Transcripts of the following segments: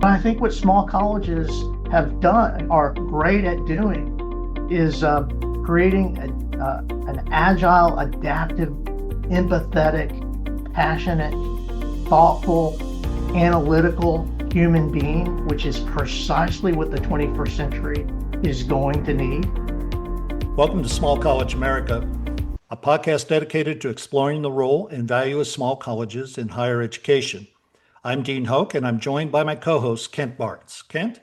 I think what small colleges have done, are great at doing, is creating an agile, adaptive, empathetic, passionate, thoughtful, analytical human being, which is precisely what the 21st century is going to need. Welcome to Small College America, a podcast dedicated to exploring the role and value of small colleges in higher education. I'm Dean Hoke, and I'm joined by my co-host, Kent Bartz. Kent?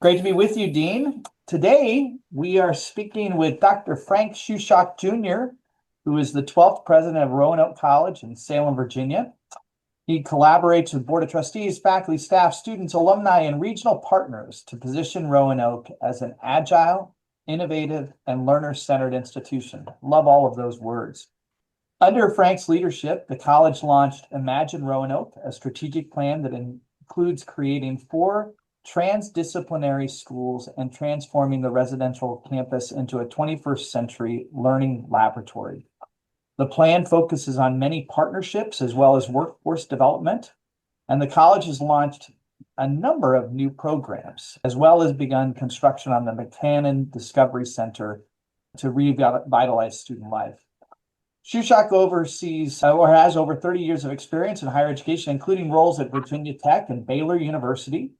Great to be with you, Dean. Today, we are speaking with Dr. Frank Shushok Jr., who is the 12th president of Roanoke College in Salem, Virginia. He collaborates with Board of Trustees, faculty, staff, students, alumni, and regional partners to position Roanoke as an agile, innovative, and learner-centered institution. Love all of those words. Under Frank's leadership, the college launched Imagine Roanoke, a strategic plan that includes creating 4 transdisciplinary schools and transforming the residential campus into a 21st century learning laboratory. The plan focuses on many partnerships as well as workforce development, and the college has launched a number of new programs, as well as begun construction on the McConnon Discovery Center to revitalize student life. Shushok oversees or has over 30 years of experience in higher education, including roles at Virginia Tech and Baylor University.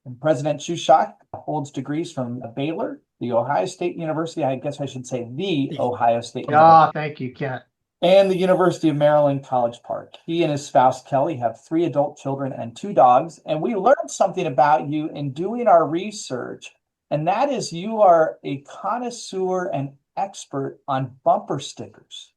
And President Shushok holds degrees from Baylor, the Ohio State University, I guess I should say the Ohio State University. Thank you, Kent. And the University of Maryland, College Park. He and his spouse, Kelly, have 3 adult children and 2 dogs. And we learned something about you in doing our research, and that is you are a connoisseur and expert on bumper stickers.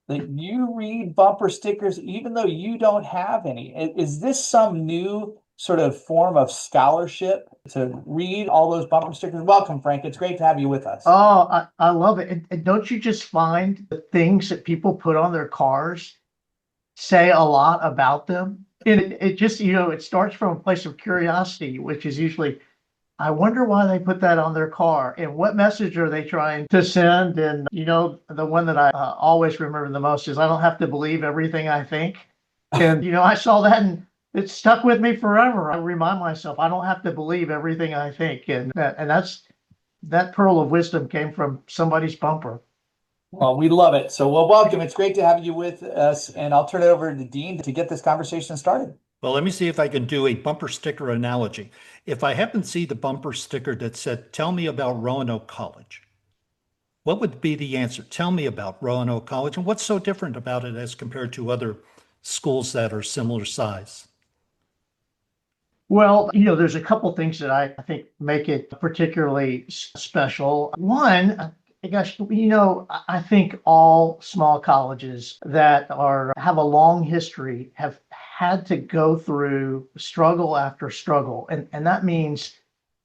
That you read bumper stickers even though you don't have any. Is this some new sort of form of scholarship to read all those bumper stickers? Welcome, Frank. It's great to have you with us. Oh, I love it. And don't you just find the things that people put on their cars say a lot about them? And it just, it starts from a place of curiosity, which is usually, I wonder why they put that on their car and what message are they trying to send? And, the one that I always remember the most is I don't have to believe everything I think. And, I saw that and it stuck with me forever. I remind myself, I don't have to believe everything I think. And that pearl of wisdom came from somebody's bumper. Well, we love it. So, welcome. It's great to have you with us. And I'll turn it over to Dean to get this conversation started. Well, let me see if I can do a bumper sticker analogy. If I happen to see the bumper sticker that said, "Tell me about Roanoke College," what would be the answer? Tell me about Roanoke College, and what's so different about it as compared to other schools that are similar size? Well, there's a couple things that I think make it particularly special. One, gosh, I think all small colleges that have a long history have had to go through struggle after struggle. And that means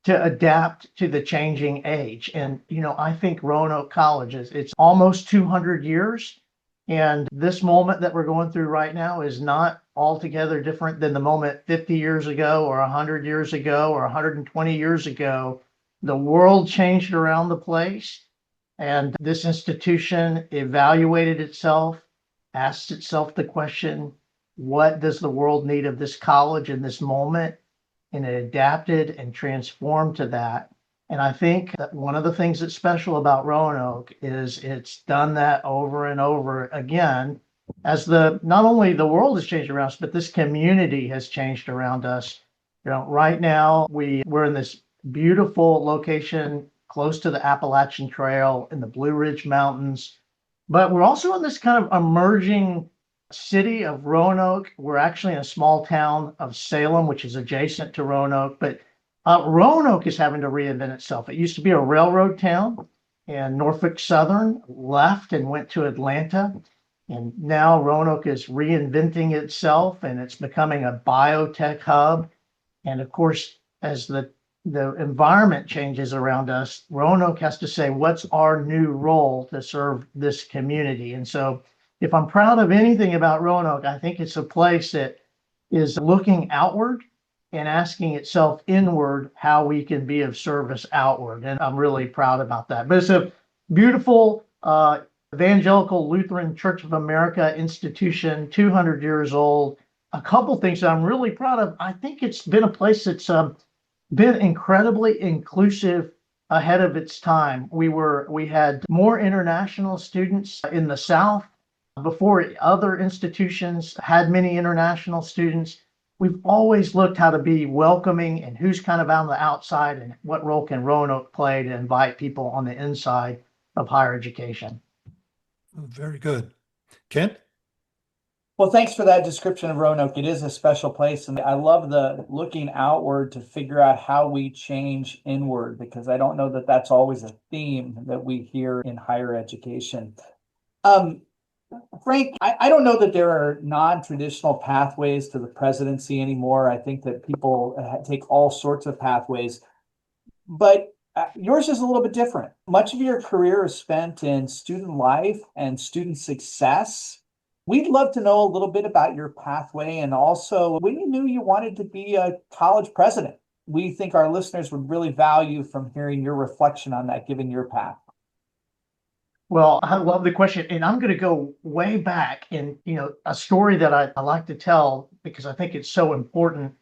to adapt to the changing age. And, I think Roanoke College it's almost 200 years. And this moment that we're going through right now is not altogether different than the moment 50 years ago or 100 years ago or 120 years ago. The world changed around the place, and this institution evaluated itself, asked itself the question, what does the world need of this college in this moment? And it adapted and transformed to that. And I think that one of the things that's special about Roanoke is it's done that over and over again as not only the world has changed around us, but this community has changed around us. Right now we're in this beautiful location close to the Appalachian Trail in the Blue Ridge Mountains, but we're also in this kind of emerging city of Roanoke. We're actually in a small town of Salem, which is adjacent to Roanoke, but Roanoke is having to reinvent itself. It used to be a railroad town, and Norfolk Southern left and went to Atlanta. And now Roanoke is reinventing itself, and it's becoming a biotech hub. And of course, as the environment changes around us, Roanoke has to say, what's our new role to serve this community? And so if I'm proud of anything about Roanoke, I think it's a place that is looking outward and asking itself inward how we can be of service outward. And I'm really proud about that. But it's a beautiful Evangelical Lutheran Church of America institution, 200 years old, a couple things that I'm really proud of. I think it's been a place that's been incredibly inclusive ahead of its time. We had more international students in the South before other institutions had many international students. We've always looked how to be welcoming and who's kind of on the outside and what role can Roanoke play to invite people on the inside of higher education. Very good. Kent? Well, thanks for that description of Roanoke. It is a special place, and I love the looking outward to figure out how we change inward, because I don't know that that's always a theme that we hear in higher education. Frank, I don't know that there are non-traditional pathways to the presidency anymore. I think that people take all sorts of pathways, but yours is a little bit different. Much of your career is spent in student life and student success. We'd love to know a little bit about your pathway and also when you knew you wanted to be a college president. We think our listeners would really value from hearing your reflection on that, given your path. Well, I love the question, and I'm going to go way back. And a story that I like to tell because I think it's so important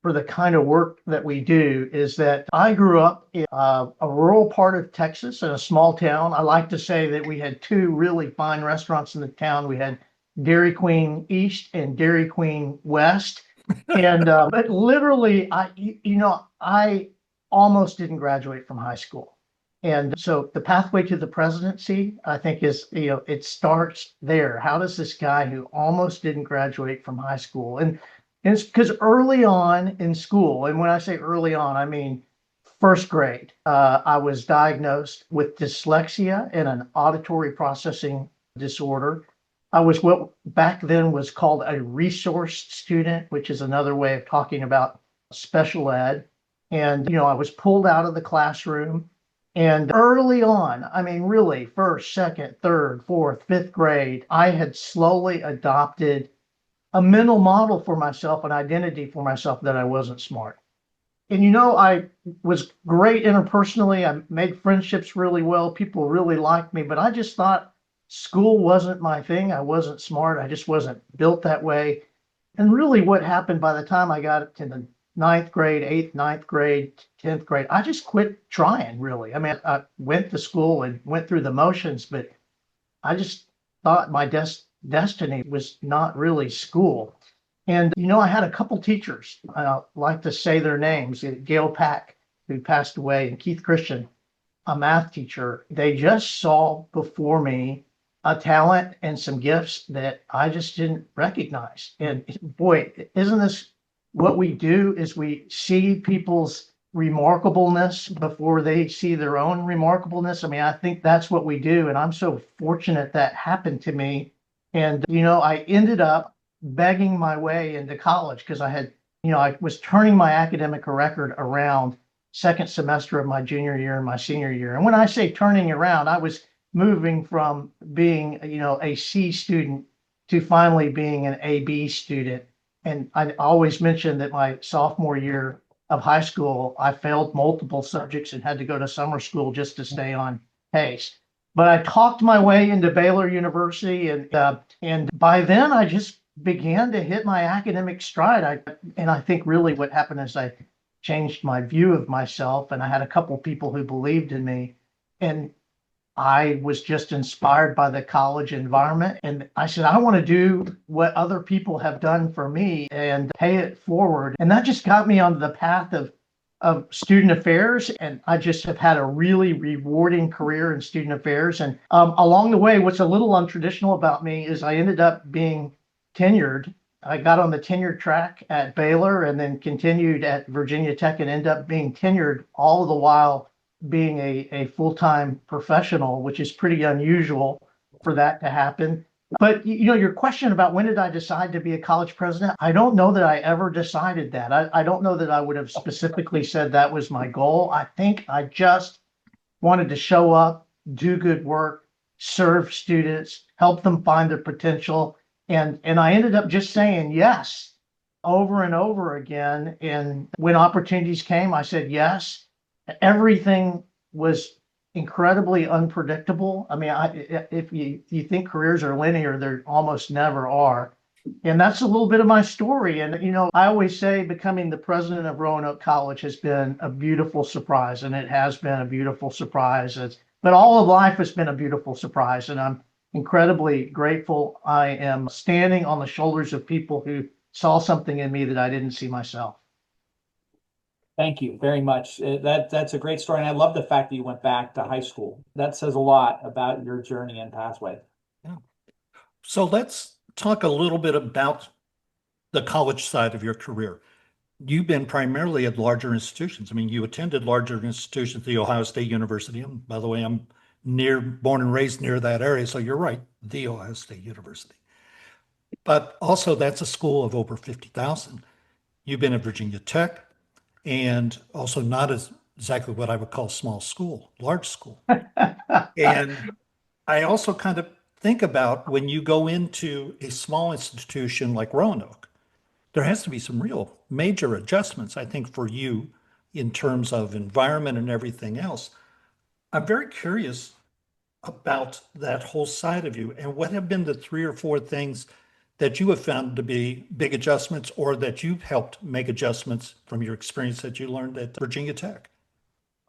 for the kind of work that we do is that I grew up in a rural part of Texas in a small town. I like to say that we had two really fine restaurants in the town. We had Dairy Queen East and Dairy Queen West. And but literally, I almost didn't graduate from high school. And so the pathway to the presidency, I think is, it starts there. How does this guy who almost didn't graduate from high school, and it's because early on in school, and when I say early on, I mean first grade, I was diagnosed with dyslexia and an auditory processing disorder. I was what back then was called a resource student, which is another way of talking about special ed. And, I was pulled out of the classroom. And early on, I mean, really, first, second, third, fourth, fifth grade, I had slowly adopted a mental model for myself, an identity for myself that I wasn't smart. And I was great interpersonally. I made friendships really well. People really liked me, but I just thought school wasn't my thing. I wasn't smart. I just wasn't built that way. And really, what happened by the time I got to the ninth grade, eighth, ninth grade, 10th grade, I just quit trying, really. I mean, I went to school and went through the motions, but I just thought my destiny was not really school. And, I had a couple teachers, I like to say their names, Gail Pack, who passed away, and Keith Christian, a math teacher. They just saw before me a talent and some gifts that I just didn't recognize. And boy, isn't this what we do, is we see people's remarkableness before they see their own remarkableness. I mean, I think that's what we do. And I'm so fortunate that happened to me. And, I ended up begging my way into college because I was turning my academic record around second semester of my junior year and my senior year. And when I say turning around, I was moving from being, a C student to finally being an AB student. And I always mention that my sophomore year of high school, I failed multiple subjects and had to go to summer school just to stay on pace. But I talked my way into Baylor University, and by then I just began to hit my academic stride. And I think really what happened is I changed my view of myself, and I had a couple people who believed in me, and I was just inspired by the college environment. And I said, I want to do what other people have done for me and pay it forward. And that just got me on the path of student affairs. And I just have had a really rewarding career in student affairs. And along the way, what's a little untraditional about me is I ended up being tenured. I got on the tenure track at Baylor and then continued at Virginia Tech and ended up being tenured all the while being a full-time professional, which is pretty unusual for that to happen. But your question about when did I decide to be a college president, I don't know that I ever decided that. I don't know that I would have specifically said that was my goal. I think I just wanted to show up, do good work, serve students, help them find their potential. And I ended up just saying yes over and over again. And when opportunities came, I said yes. Everything was incredibly unpredictable. I mean, if you think careers are linear, they almost never are. And that's a little bit of my story. And, I always say becoming the president of Roanoke College has been a beautiful surprise, and it has been a beautiful surprise. But all of life has been a beautiful surprise, and I'm incredibly grateful. I am standing on the shoulders of people who saw something in me that I didn't see myself. Thank you very much. That's a great story, and I love the fact that you went back to high school. That says a lot about your journey and pathway. Yeah. So let's talk a little bit about the college side of your career. You've been primarily at larger institutions. I mean, you attended larger institutions, the Ohio State University. And by the way, I'm born and raised near that area. So you're right, the Ohio State University. But also that's a school of over 50,000. You've been at Virginia Tech and also not as exactly what I would call small school, large school. And I also kind of think about when you go into a small institution like Roanoke, there has to be some real major adjustments, I think, for you in terms of environment and everything else. I'm very curious about that whole side of you and what have been the 3 or 4 things that you have found to be big adjustments or that you've helped make adjustments from your experience that you learned at Virginia Tech.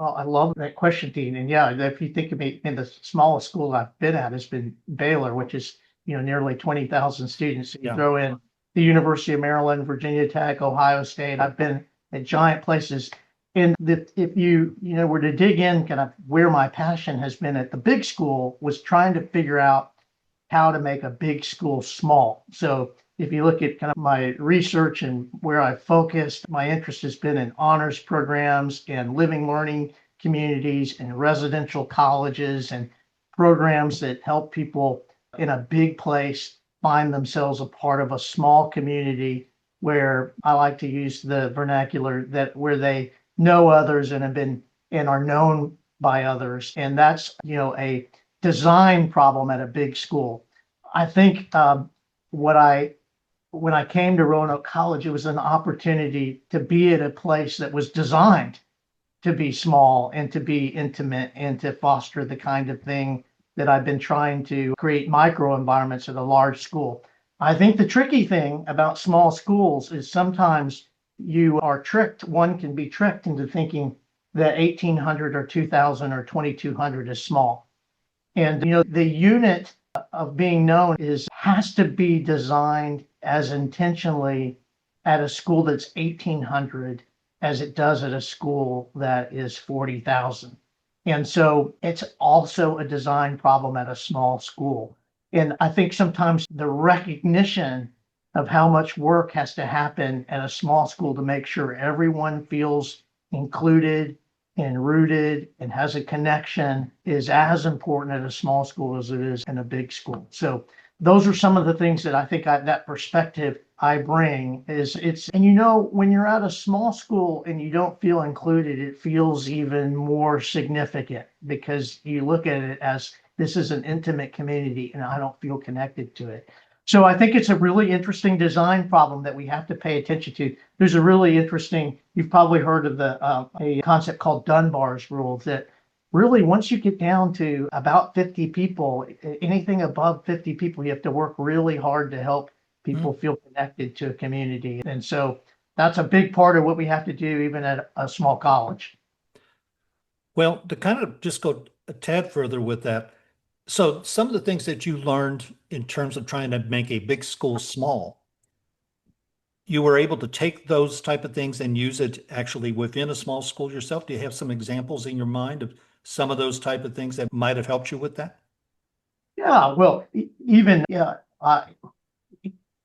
Oh, I love that question, Dean. And yeah, if you think of me, in the smallest school I've been at has been Baylor, which is, nearly 20,000 students. You Yeah. throw in the University of Maryland, Virginia Tech, Ohio State. I've been at giant places. And if you were to dig in kind of where my passion has been at the big school was trying to figure out how to make a big school small. So if you look at kind of my research and where I focused, my interest has been in honors programs and living learning communities and residential colleges and programs that help people in a big place find themselves a part of a small community where I like to use the vernacular that where they know others and have been and are known by others. And that's, a design problem at a big school. I think what when I came to Roanoke College, it was an opportunity to be at a place that was designed to be small and to be intimate and to foster the kind of thing that I've been trying to create micro environments at a large school. I think the tricky thing about small schools is sometimes one can be tricked into thinking that 1,800 or 2,000 or 2,200 is small. And, the unit of being known has to be designed as intentionally at a school that's 1,800 as it does at a school that is 40,000. And so it's also a design problem at a small school. And I think sometimes the recognition of how much work has to happen at a small school to make sure everyone feels included and rooted and has a connection is as important at a small school as it is in a big school. So those are some of the things that I think that perspective I bring and when you're at a small school and you don't feel included, it feels even more significant because you look at it as this is an intimate community and I don't feel connected to it. So I think it's a really interesting design problem that we have to pay attention to. There's a really interesting, you've probably heard of a concept called Dunbar's rule that really once you get down to about 50 people, anything above 50 people, you have to work really hard to help people feel connected to a community. And so that's a big part of what we have to do even at a small college. Well, to kind of just go a tad further with that, so some of the things that you learned in terms of trying to make a big school small, you were able to take those type of things and use it actually within a small school yourself. Do you have some examples in your mind of some of those type of things that might have helped you with that? Yeah, well, even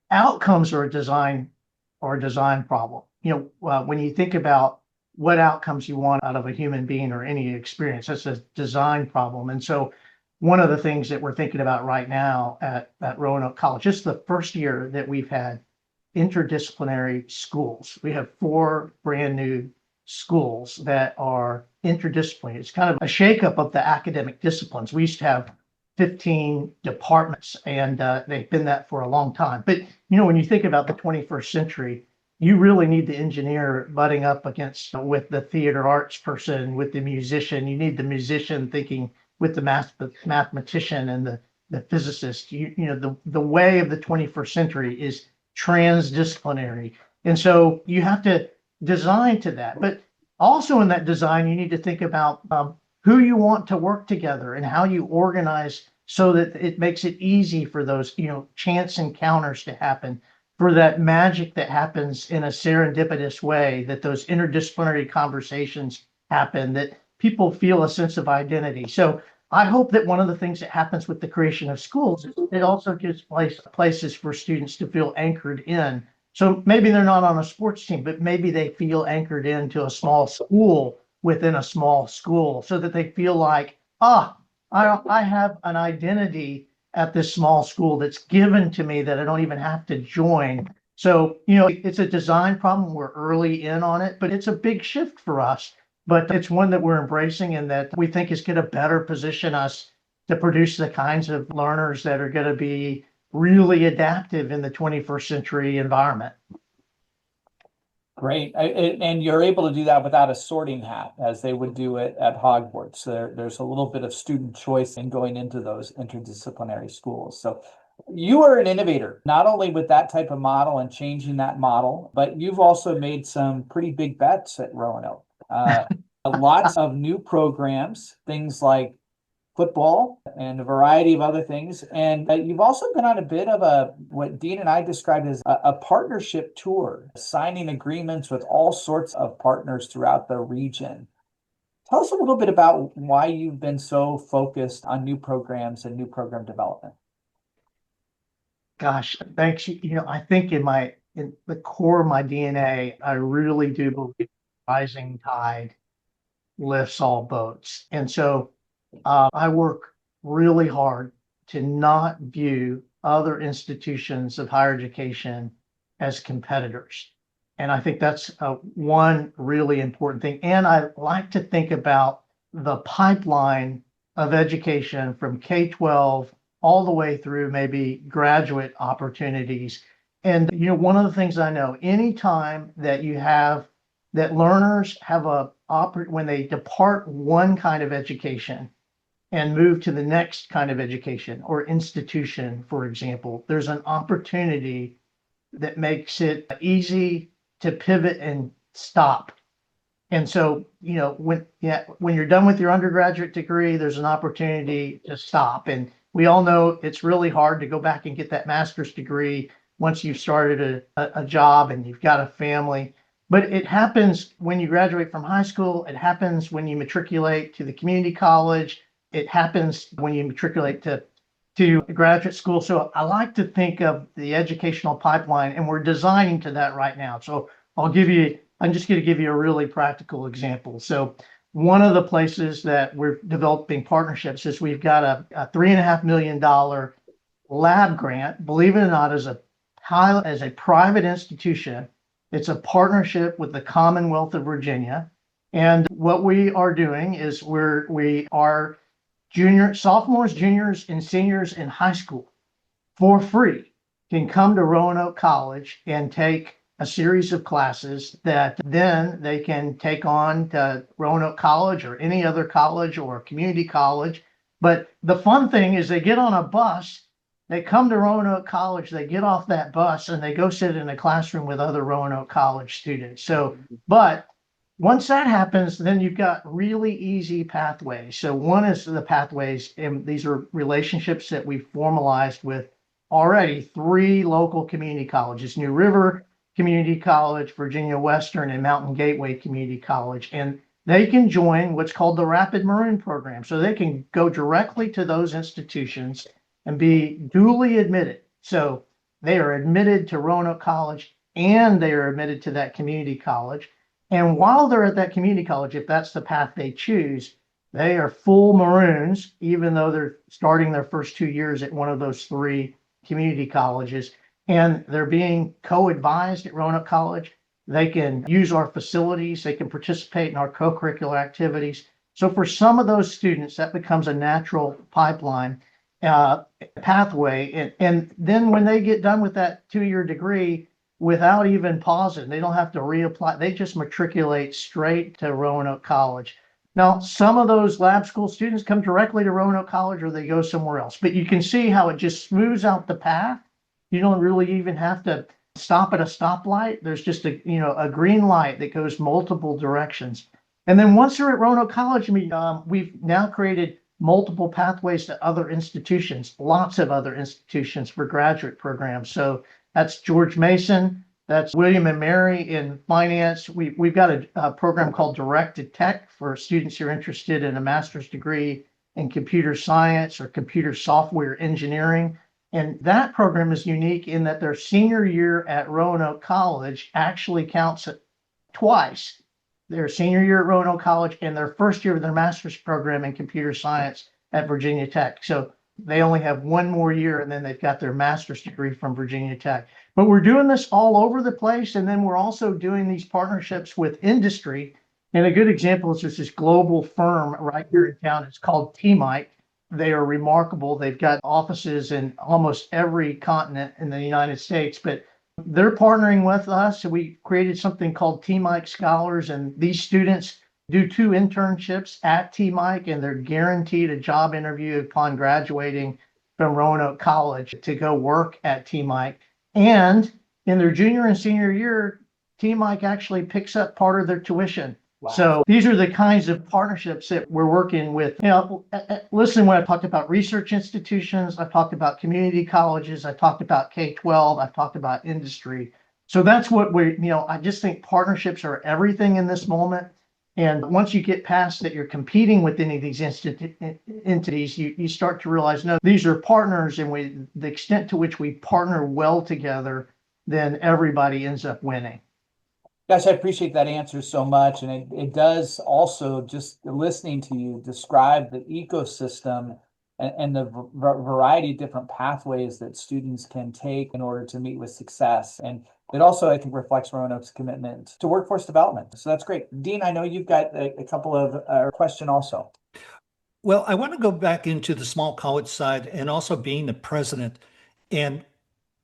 outcomes are a design problem. When you think about what outcomes you want out of a human being or any experience, that's a design problem. And so one of the things that we're thinking about right now at Roanoke College, this is the first year that we've had interdisciplinary schools. We have 4 brand new schools that are interdisciplinary. It's kind of a shakeup of the academic disciplines. We used to have 15 departments, and they've been that for a long time. But when you think about the 21st century, you really need the engineer butting up against with the theater arts person, with the musician. You need the musician thinking with the mathematician and the the physicist. The way of the 21st century is transdisciplinary. And so you have to design to that. But also in that design, you need to think about who you want to work together and how you organize so that it makes it easy for those, chance encounters to happen, for that magic that happens in a serendipitous way, that those interdisciplinary conversations happen, that people feel a sense of identity. So I hope that one of the things that happens with the creation of schools is it also gives places for students to feel anchored in. So maybe they're not on a sports team, but maybe they feel anchored into a small school within a small school so that they feel like, I have an identity at this small school that's given to me that I don't even have to join. So, it's a design problem. We're early in on it, but it's a big shift for us. But it's one that we're embracing and that we think is going to better position us to produce the kinds of learners that are going to be really adaptive in the 21st century environment. Great. And you're able to do that without a sorting hat, as they would do it at Hogwarts. So there's a little bit of student choice in going into those interdisciplinary schools. So you are an innovator, not only with that type of model and changing that model, but you've also made some pretty big bets at Roanoke. Lots of new programs, things like football and a variety of other things. And you've also been on a bit of what Dean and I described as a partnership tour, signing agreements with all sorts of partners throughout the region. Tell us a little bit about why you've been so focused on new programs and new program development. Gosh, thanks. I think in the core of my DNA, I really do believe rising tide lifts all boats. And so I work really hard to not view other institutions of higher education as competitors. And I think that's one really important thing. And I like to think about the pipeline of education from K-12 all the way through maybe graduate opportunities. And, one of the things I know, anytime that you have that learners have when they depart one kind of education and move to the next kind of education or institution, for example, there's an opportunity that makes it easy to pivot and stop. And so, when you're done with your undergraduate degree, there's an opportunity to stop. And we all know it's really hard to go back and get that master's degree once you've started a job and you've got a family. But it happens when you graduate from high school. It happens when you matriculate to the community college. It happens when you matriculate to graduate school. So I like to think of the educational pipeline, and we're designing to that right now. So I'm just going to give you a really practical example. So one of the places that we're developing partnerships is we've got a $3.5 million lab grant, believe it or not, as a private institution. It's a partnership with the Commonwealth of Virginia. And what we are doing is we are sophomores, juniors, and seniors in high school for free can come to Roanoke College and take a series of classes that then they can take on to Roanoke College or any other college or community college. But the fun thing is they get on a bus, they come to Roanoke College, they get off that bus and they go sit in a classroom with other Roanoke College students. But once that happens, then you've got really easy pathways. So one is the pathways, and these are relationships that we've formalized with already 3 local community colleges: New River Community College, Virginia Western, and Mountain Gateway Community College. And they can join what's called the Rapid Maroon Program. So they can go directly to those institutions and be duly admitted. So they are admitted to Roanoke College and they are admitted to that community college. And while they're at that community college, if that's the path they choose, they are full Maroons, even though they're starting their first 2 years at one of those 3 community colleges. And they're being co-advised at Roanoke College. They can use our facilities. They can participate in our co-curricular activities. So for some of those students, that becomes a natural pipeline pathway. And then when they get done with that 2-year degree, without even pausing, they don't have to reapply. They just matriculate straight to Roanoke College. Now, some of those lab school students come directly to Roanoke College or they go somewhere else, but you can see how it just smooths out the path. You don't really even have to stop at a stoplight. There's just a green light that goes multiple directions. And then once you're at Roanoke College, we've now created multiple pathways to other institutions, lots of other institutions for graduate programs. So that's George Mason, that's William and Mary in finance. We've got a program called Directed Tech for students who are interested in a master's degree in computer science or computer software engineering. And that program is unique in that their senior year at Roanoke College actually counts twice. Their senior year at Roanoke College and their first year of their master's program in computer science at Virginia Tech. So they only have one more year and then they've got their master's degree from Virginia Tech. But we're doing this all over the place. And then we're also doing these partnerships with industry. And a good example is there's this global firm right here in town. It's called T-Mike. They are remarkable. They've got offices in almost every continent in the United States, but they're partnering with us. So we created something called T-Mike Scholars, and these students do 2 internships at T-Mike, and they're guaranteed a job interview upon graduating from Roanoke College to go work at T-Mike. And in their junior and senior year, T-Mike actually picks up part of their tuition. Wow. So these are the kinds of partnerships that we're working with. Listen, when I talked about research institutions, I talked about community colleges, I talked about K-12, I've talked about industry. So that's what I just think partnerships are everything in this moment. And once you get past that, you're competing with any of these entities, you start to realize, no, these are partners, and the extent to which we partner well together, then everybody ends up winning. Gosh, I appreciate that answer so much. And it does also, just listening to you describe the ecosystem and the variety of different pathways that students can take in order to meet with success. And it also, I think, reflects Roanoke's commitment to workforce development. So that's great. Dean, I know you've got a couple of question also. Well, I want to go back into the small college side and also being the president. And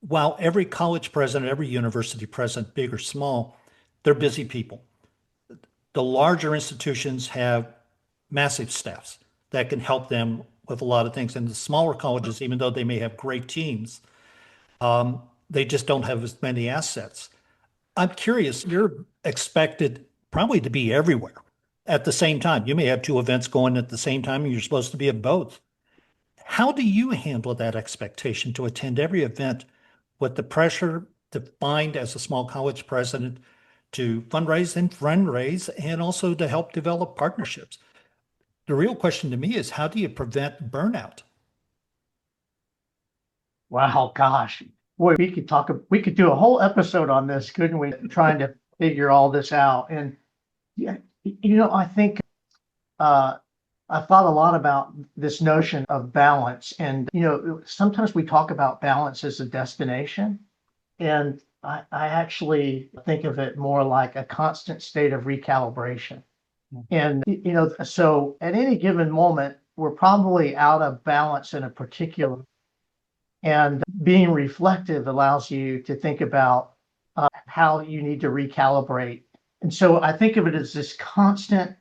while every college president, every university president, big or small, they're busy people. The larger institutions have massive staffs that can help them with a lot of things. And the smaller colleges, even though they may have great teams, they just don't have as many assets. I'm curious, you're expected probably to be everywhere at the same time. You may have 2 events going at the same time, and you're supposed to be at both. How do you handle that expectation to attend every event with the pressure defined as a small college president to fundraise and also to help develop partnerships? The real question to me is, how do you prevent burnout? Wow, gosh. Boy, we could do a whole episode on this, couldn't we? Trying to figure all this out. And yeah, I think I thought a lot about this notion of balance. And, sometimes we talk about balance as a destination. And I actually think of it more like a constant state of recalibration. And, so at any given moment, we're probably out of balance in a particular, and being reflective allows you to think about how you need to recalibrate. And so I think of it as this constant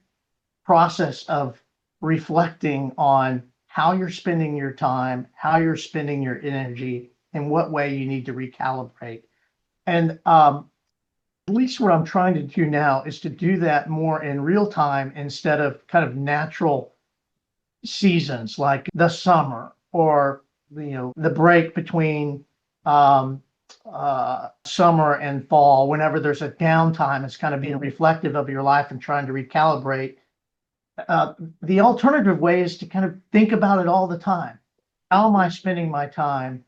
process of reflecting on how you're spending your time, how you're spending your energy, and what way you need to recalibrate. And at least what I'm trying to do now is to do that more in real time instead of kind of natural seasons like the summer or the break between summer and fall. Whenever there's a downtime, it's kind of being reflective of your life and trying to recalibrate. The alternative way is to kind of think about it all the time. How am I spending my time?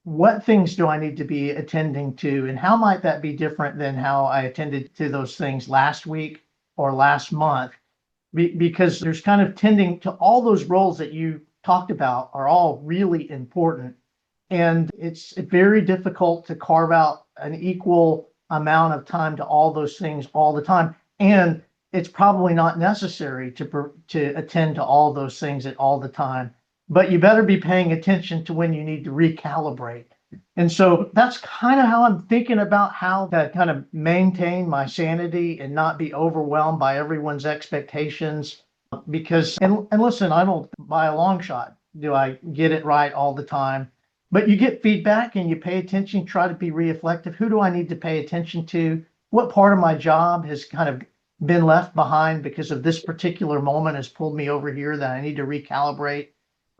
What things do I need to be attending to? And how might that be different than how I attended to those things last week or last month? Because there's kind of tending to all those roles that you talked about are all really important. And it's very difficult to carve out an equal amount of time to all those things all the time. And it's probably not necessary to attend to all those things at all the time. But you better be paying attention to when you need to recalibrate. And so that's kind of how I'm thinking about how to kind of maintain my sanity and not be overwhelmed by everyone's expectations because, and listen, I don't by a long shot do I get it right all the time, but you get feedback and you pay attention, try to be reflective. Who do I need to pay attention to? What part of my job has kind of been left behind because of this particular moment has pulled me over here that I need to recalibrate?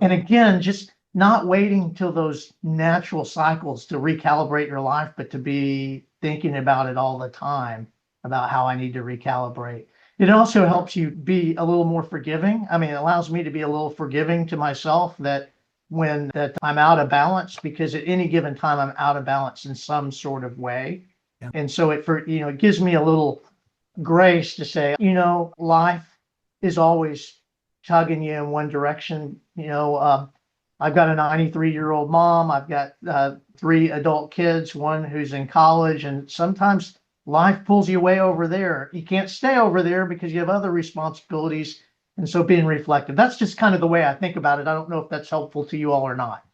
And again, just not waiting until those natural cycles to recalibrate your life, but to be thinking about it all the time about how I need to recalibrate. It also helps you be a little more forgiving. I mean, it allows me to be a little forgiving to myself that when that I'm out of balance, because at any given time I'm out of balance in some sort of way. Yeah. And so it gives me a little grace to say, life is always tugging you in one direction. I've got a 93-year-old mom. I've got 3 adult kids, one who's in college, and sometimes life pulls you way over there. You can't stay over there because you have other responsibilities. And so being reflective, that's just kind of the way I think about it. I don't know if that's helpful to you all or not.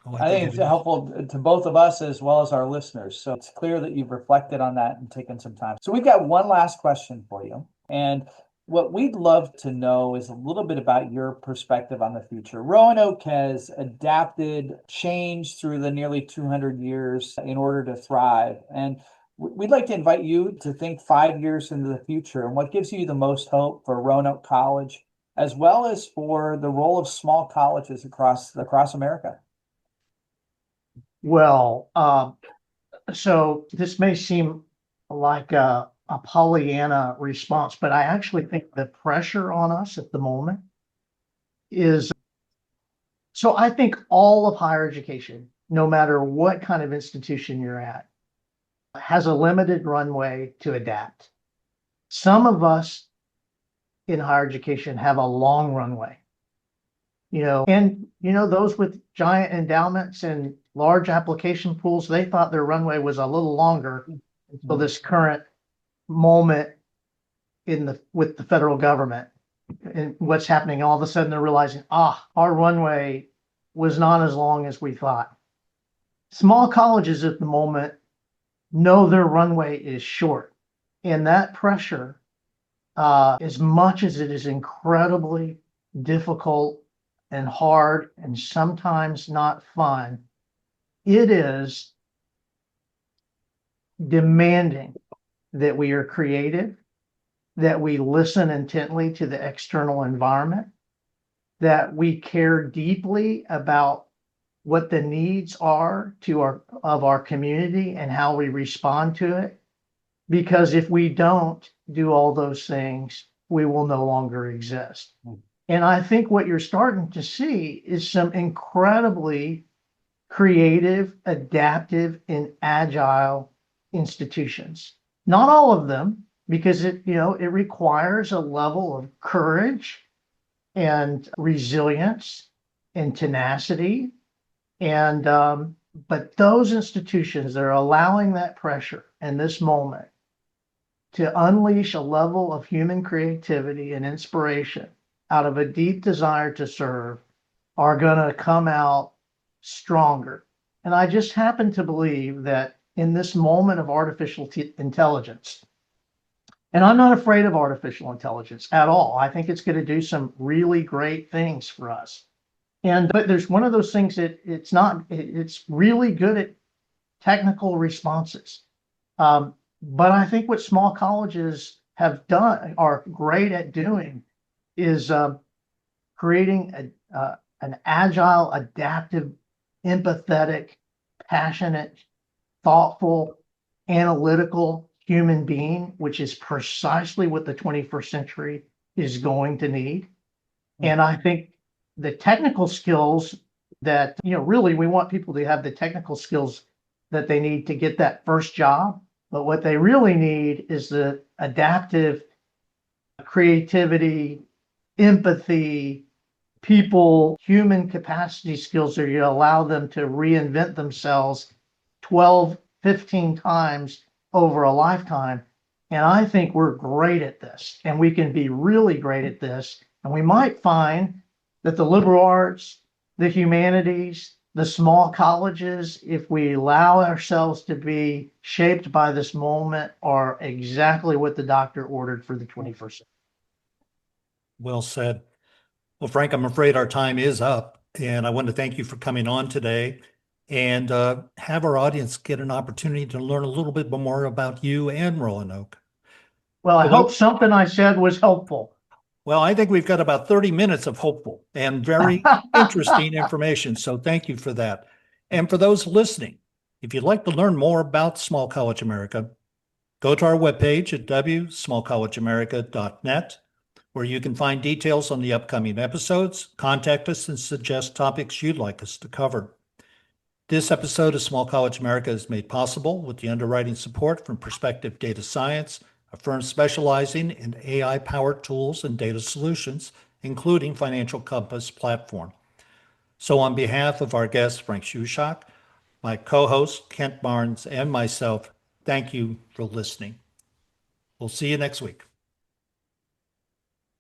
Oh, I think it's it is. helpful to both of us as well as our listeners. So it's clear that you've reflected on that and taken some time. So we've got one last question for you. And what we'd love to know is a little bit about your perspective on the future. Roanoke has adapted, changed through the nearly 200 years in order to thrive. And we'd like to invite you to think 5 years into the future and what gives you the most hope for Roanoke College, as well as for the role of small colleges across America. Well, so this may seem like a Pollyanna response, but I actually think the pressure on us at the moment is, so I think all of higher education, no matter what kind of institution you're at, has a limited runway to adapt. Some of us in higher education have a long runway, and those with giant endowments and large application pools, they thought their runway was a little longer until this current moment with the federal government and what's happening. All of a sudden they're realizing, our runway was not as long as we thought. Small colleges at the moment know their runway is short, and that pressure, as much as it is incredibly difficult and hard and sometimes not fun, it is demanding that we are creative, that we listen intently to the external environment, that we care deeply about what the needs are of our community and how we respond to it. Because if we don't do all those things, we will no longer exist. And I think what you're starting to see is some incredibly creative, adaptive, and agile institutions. Not all of them, because it requires a level of courage and resilience and tenacity. And but those institutions that are allowing that pressure in this moment to unleash a level of human creativity and inspiration out of a deep desire to serve are going to come out stronger. And I just happen to believe that in this moment of artificial intelligence, and I'm not afraid of artificial intelligence at all. I think it's going to do some really great things for us. But there's one of those things that it's really good at technical responses. But I think what small colleges are great at doing is creating an agile, adaptive, empathetic, passionate, thoughtful, analytical human being, which is precisely what the 21st century is going to need. And I think the technical skills that, really we want people to have the technical skills that they need to get that first job. But what they really need is the adaptive creativity, empathy, human capacity skills that you allow them to reinvent themselves 12, 15 times over a lifetime. And I think we're great at this, and we can be really great at this. And we might find that the liberal arts, the humanities, the small colleges, if we allow ourselves to be shaped by this moment, are exactly what the doctor ordered for the 21st century. Well said. Well, Frank, I'm afraid our time is up, and I want to thank you for coming on today and have our audience get an opportunity to learn a little bit more about you and Roanoke. Well, I Well, hope something I said was helpful. Well, I think we've got about 30 minutes of hopeful and very interesting information. So thank you for that. And for those listening, if you'd like to learn more about Small College America, go to our webpage at wsmallcollegeamerica.net, where you can find details on the upcoming episodes, contact us, and suggest topics you'd like us to cover. This episode of Small College America is made possible with the underwriting support from Perspective Data Science, a firm specializing in AI-powered tools and data solutions, including Financial Compass platform. So on behalf of our guest, Frank Shushok, my co-host, Kent Barnes, and myself, thank you for listening. We'll see you next week.